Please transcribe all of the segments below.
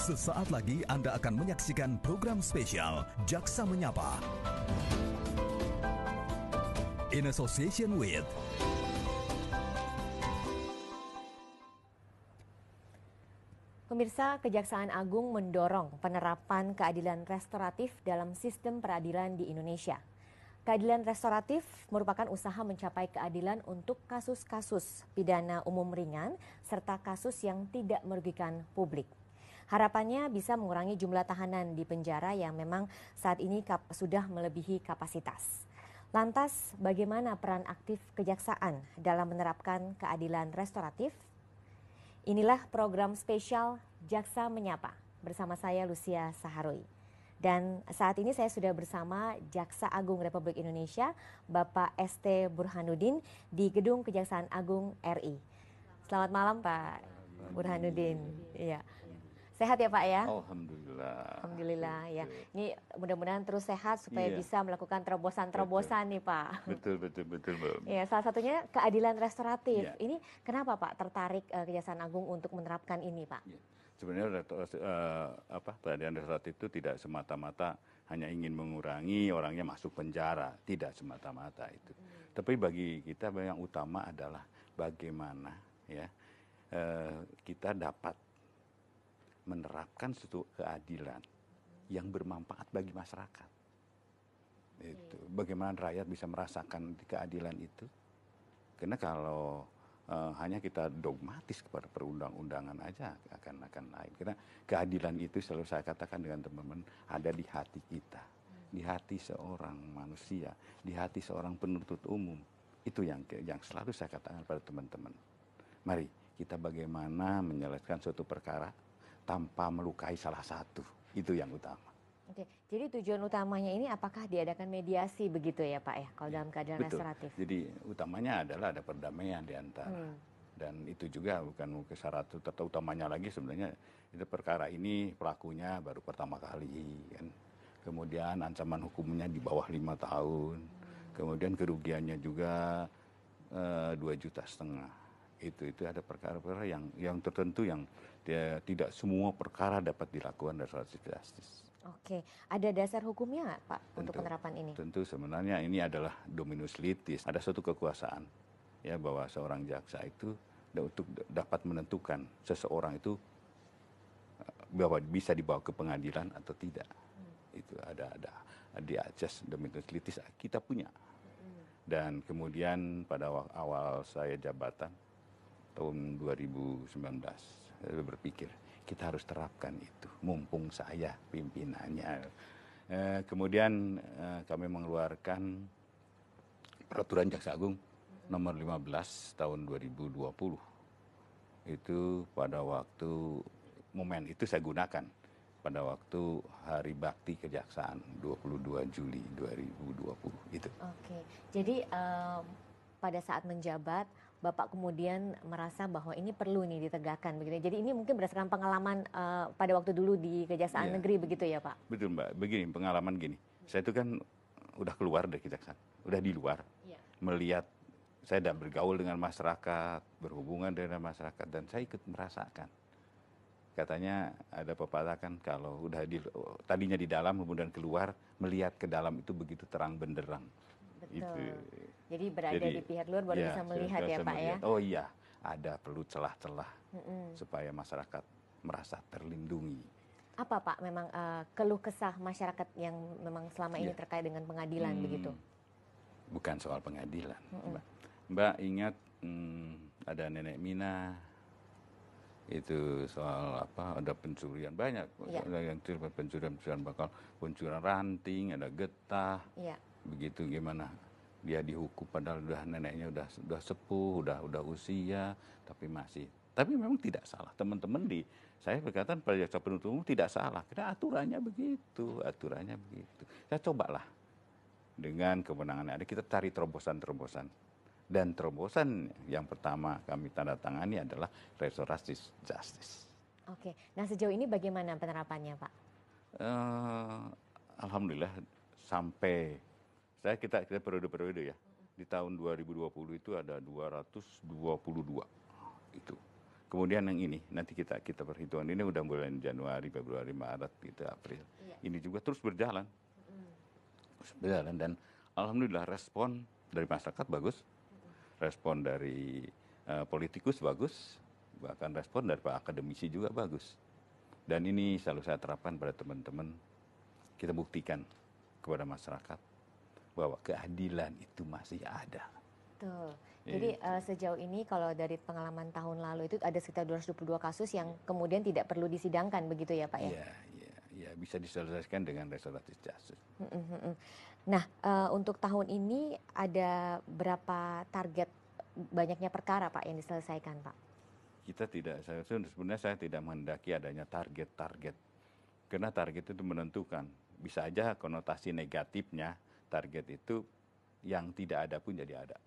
Sesaat lagi Anda akan menyaksikan program spesial Jaksa Menyapa. In association with Pemirsa, Kejaksaan Agung mendorong penerapan keadilan restoratif dalam sistem peradilan di Indonesia. Keadilan restoratif merupakan usaha mencapai keadilan untuk kasus-kasus pidana umum ringan serta kasus yang tidak merugikan publik. Harapannya bisa mengurangi jumlah tahanan di penjara yang memang saat ini sudah melebihi kapasitas. Lantas, bagaimana peran aktif kejaksaan dalam menerapkan keadilan restoratif? Inilah program spesial Jaksa Menyapa bersama saya Lucia Saharwi. Dan saat ini saya sudah bersama Jaksa Agung Republik Indonesia, Bapak ST Burhanuddin di Gedung Kejaksaan Agung RI. Selamat malam Pak Burhanuddin. Iya. Sehat ya Pak ya? Alhamdulillah. Alhamdulillah ya. Ini mudah-mudahan terus sehat supaya bisa melakukan terobosan-terobosan nih Pak. Betul Mbak. Ya, salah satunya keadilan restoratif. Ini kenapa Pak tertarik Kejaksaan Agung untuk menerapkan ini Pak? Ya. Sebenarnya keadilan restoratif itu tidak semata-mata hanya ingin mengurangi orangnya masuk penjara, tidak semata-mata itu. Tapi bagi kita yang utama adalah bagaimana ya kita dapat menerapkan suatu keadilan yang bermanfaat bagi masyarakat. Itu bagaimana rakyat bisa merasakan keadilan itu. Karena kalau hanya kita dogmatis kepada perundang-undangan aja akan lain. Karena keadilan itu selalu saya katakan dengan teman-teman ada di hati kita, di hati seorang manusia, di hati seorang penuntut umum. Itu yang selalu saya katakan pada teman-teman. Mari kita bagaimana menyelesaikan suatu perkara tanpa melukai salah satu. Itu yang utama. Oke, jadi tujuan utamanya ini apakah diadakan mediasi begitu ya Pak ya, kalau dalam keadilan restoratif? Jadi utamanya adalah ada perdamaian di antara. Dan itu juga bukan syarat utamanya lagi sebenarnya itu perkara ini pelakunya baru pertama kali kan. Kemudian ancaman hukumnya di bawah 5 tahun. Kemudian kerugiannya juga 2,5 juta. Itu ada perkara-perkara yang tertentu yang tidak semua perkara dapat dilakukan restoratif justice. Oke, ada dasar hukumnya nggak Pak untuk penerapan ini? Tentu sebenarnya ini adalah dominus litis. Ada suatu kekuasaan ya bahwa seorang jaksa itu untuk dapat menentukan seseorang itu bahwa bisa dibawa ke pengadilan atau tidak. Itu ada di ajas dominus litis kita punya. Dan kemudian pada awal saya jabatan tahun 2019 saya berpikir kita harus terapkan itu, mumpung saya pimpinannya. Kemudian kami mengeluarkan Peraturan Jaksa Agung nomor 15 tahun 2020. Itu pada waktu momen itu saya gunakan pada waktu Hari Bakti Kejaksaan 22 Juli 2020 itu. Oke, jadi pada saat menjabat Bapak kemudian merasa bahwa ini perlu nih ditegakkan begitu. Jadi ini mungkin berdasarkan pengalaman pada waktu dulu di Kejaksaan Negeri begitu ya Pak? Betul Mbak, begini pengalaman gini. Saya itu kan udah keluar dari Kejaksaan, udah di luar. Melihat saya sudah bergaul dengan masyarakat, berhubungan dengan masyarakat dan saya ikut merasakan. Katanya ada pepatah kan kalau udah tadinya di dalam kemudian keluar melihat ke dalam itu begitu terang benderang. Betul. Itu. Jadi berada di pihak luar baru bisa melihat ya Pak ya? Oh iya, ada perlu celah-celah supaya masyarakat merasa terlindungi. Apa Pak memang keluh kesah masyarakat yang memang selama ini terkait dengan pengadilan begitu? Bukan soal pengadilan. Mbak ingat ada Nenek Mina, itu soal apa, ada pencurian banyak. Ada yang pencurian bakal, pencurian ranting, ada getah. Begitu gimana dia dihukum padahal udah neneknya udah sepuh, udah usia tapi memang tidak salah. Teman-teman saya berkata pada jaksa penuntut umum tidak salah karena aturannya begitu. Saya cobalah dengan kewenangan yang ada kita cari terobosan dan terobosan yang pertama kami tanda tangani adalah restoratif justice. Oke, nah sejauh ini bagaimana penerapannya Pak? Alhamdulillah sampai kita periode-periode ya. Di tahun 2020 itu ada 222 itu. Kemudian yang ini nanti kita perhitungan, ini udah bulan Januari, Februari, Maret, gitu, April. Ini juga terus berjalan. Dan alhamdulillah respon dari masyarakat bagus, respon dari politikus bagus, bahkan respon dari Pak akademisi juga bagus. Dan ini selalu saya terapkan pada teman-teman, kita buktikan kepada masyarakat bahwa keadilan itu masih ada. Betul. Jadi sejauh ini kalau dari pengalaman tahun lalu itu ada sekitar 222 kasus yang kemudian tidak perlu disidangkan begitu ya Pak ya? Iya, bisa diselesaikan dengan restoratif justice. Nah, untuk tahun ini ada berapa target banyaknya perkara Pak yang diselesaikan Pak? Sebenarnya saya tidak menghendaki adanya target-target. Karena target itu menentukan. Bisa aja konotasi negatifnya target itu yang tidak ada pun jadi ada.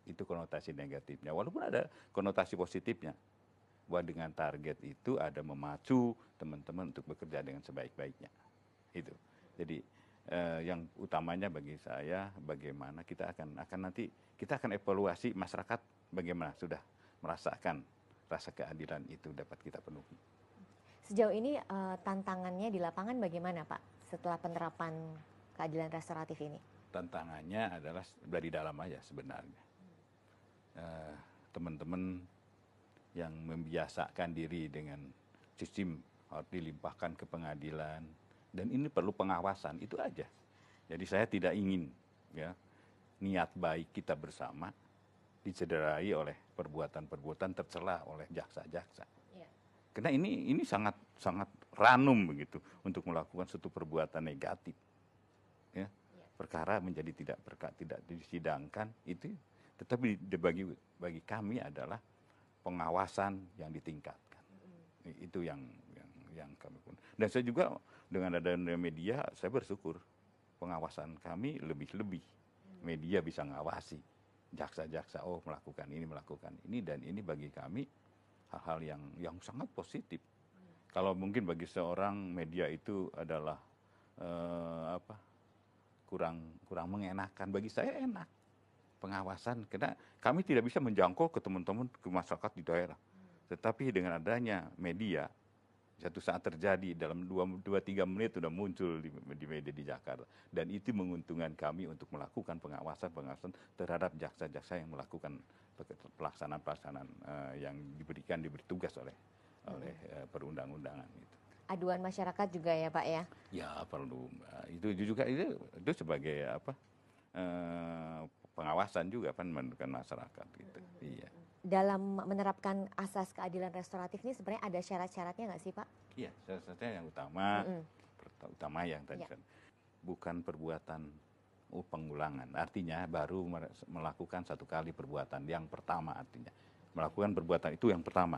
Itu konotasi negatifnya. Walaupun ada konotasi positifnya. Bahwa dengan target itu ada memacu teman-teman untuk bekerja dengan sebaik-baiknya. Itu. Jadi yang utamanya bagi saya bagaimana kita akan nanti kita akan evaluasi masyarakat bagaimana sudah merasakan rasa keadilan itu dapat kita penuhi. Sejauh ini tantangannya di lapangan bagaimana Pak setelah penerapan keadilan restoratif ini? Tantangannya adalah dari dalam aja sebenarnya. Teman-teman yang membiasakan diri dengan sistem harus dilimpahkan ke pengadilan, dan ini perlu pengawasan, itu aja. Jadi saya tidak ingin ya niat baik kita bersama dicederai oleh perbuatan-perbuatan tercela oleh jaksa-jaksa. Karena ini sangat ranum begitu untuk melakukan suatu perbuatan negatif. Ya. Perkara menjadi tidak disidangkan itu, tetapi bagi kami adalah pengawasan yang ditingkatkan. Itu yang kami pun. Dan saya juga dengan adanya media, saya bersyukur pengawasan kami lebih-lebih. Media bisa ngawasi jaksa-jaksa, melakukan ini, dan ini bagi kami hal-hal yang sangat positif. Kalau mungkin bagi seorang media itu adalah kurang mengenakan, bagi saya enak pengawasan, karena kami tidak bisa menjangkau ke teman-teman, ke masyarakat di daerah. Tetapi dengan adanya media, satu saat terjadi dalam 2-3 menit sudah muncul di media di Jakarta, dan itu menguntungkan kami untuk melakukan pengawasan terhadap jaksa-jaksa yang melakukan pelaksanaan yang diberi tugas oleh perundang-undangan itu. Aduan masyarakat juga ya Pak ya? Ya perlu, itu juga itu sebagai pengawasan juga kan menentukan masyarakat gitu. Iya. Dalam menerapkan asas keadilan restoratif ini sebenarnya ada syarat-syaratnya nggak sih Pak? Iya, syarat-syaratnya yang utama yang tadi kan bukan perbuatan pengulangan. Artinya baru melakukan satu kali perbuatan yang pertama, artinya melakukan perbuatan itu yang pertama.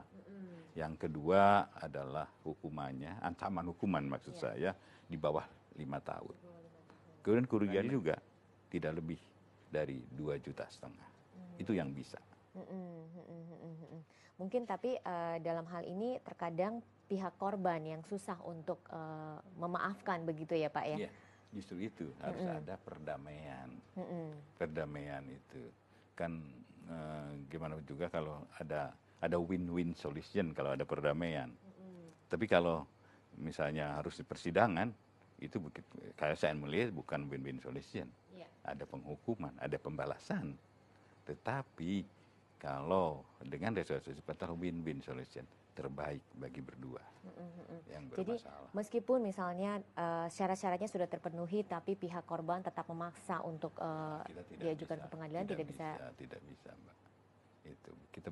Yang kedua adalah hukumannya, ancaman hukuman maksud saya di bawah 5 tahun. Kemudian kerugiannya juga tidak lebih dari 2,5 juta. Itu yang bisa. Mungkin tapi dalam hal ini terkadang pihak korban yang susah untuk memaafkan begitu ya Pak ya? Iya, justru itu harus ada perdamaian. Perdamaian itu kan gimana juga kalau ada win-win solution kalau ada perdamaian. Tapi kalau misalnya harus di persidangan, itu kayak saya melihat bukan win-win solution. Ada penghukuman, ada pembalasan. Tetapi kalau dengan resolusi win-win solution terbaik bagi berdua yang bermasalah. Jadi meskipun misalnya syarat-syaratnya sudah terpenuhi, tapi pihak korban tetap memaksa untuk diajukan ke pengadilan, tidak bisa. Tidak bisa, Mbak. Itu kita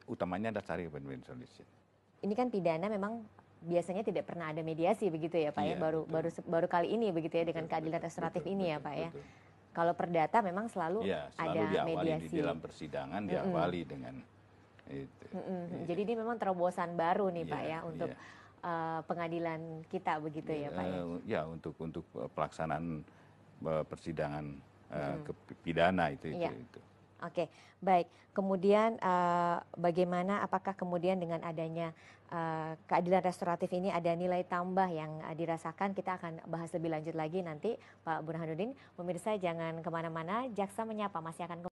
utamanya adalah cari win-win solution. Ini kan pidana memang biasanya tidak pernah ada mediasi begitu ya Pak ya, baru kali ini begitu ya dengan keadilan restoratif ini ya Pak ya. Kalau perdata memang selalu ada mediasi. Di dalam persidangan diawali dengan itu. Jadi ini memang terobosan baru nih Pak ya untuk pengadilan kita begitu ya Pak ya. Ya untuk pelaksanaan persidangan pidana itu. Oke, baik. Kemudian bagaimana, apakah kemudian dengan adanya keadilan restoratif ini ada nilai tambah yang dirasakan? Kita akan bahas lebih lanjut lagi nanti Pak Burhanuddin. Pemirsa jangan kemana-mana, Jaksa Menyapa masih akan